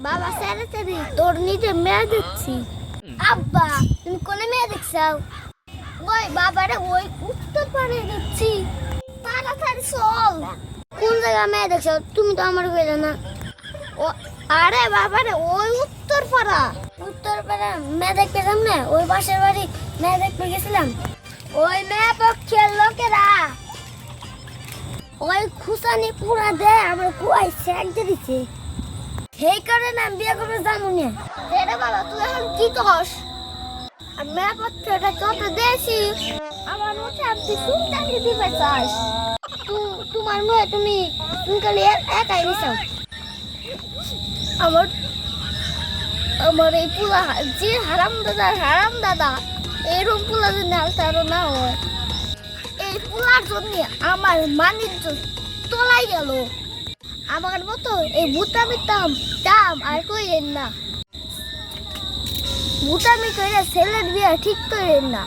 বাবা স্যারে স্যারে তোর নিজে মেয়ে দেখছি। আব্বা তুমি কোনে মেয়ে দেখছাও? ওই বাবারে ওই উত্তর পাড়ে দেখছি। তাড়াতাড়ি চল। কোন জায়গায় মেয়ে দেখছো? তুমি তো আমার বলে না। ও আরে বাবারে ওই উত্তর পাড়া মেয়ে দেখতে গেলাম না, ওই পাশের বাড়ি মেয়ে দেখতে গেছিলাম। ওই মেয়ে পক্ষের লোকেরা ওই খুসানি পুরা দেয় আমার কুয়াই স্যাংতে দিছে। সেই কারণে আমি বিয়ে করতে জানো না। রে বাবা তুই এখন কি কস? আর মেয়ে পক্ষটা কত দেছি আমার মুখে আপনি সুলতানি দিবে চাস? তোমার মেয়ে তুমি খালি একাই নিছো। আমার এই পুলা যে হারাম দাদা এরকম পুলা যদি আলতারও না হয়, এই পুলার জন্য আমার মানিজ্য তোলাই গেল। আমার মতো এই ভুটামির দাম আর কইেন না। ভুটামি কইরা ছেলের বিয়ে ঠিক করেন না।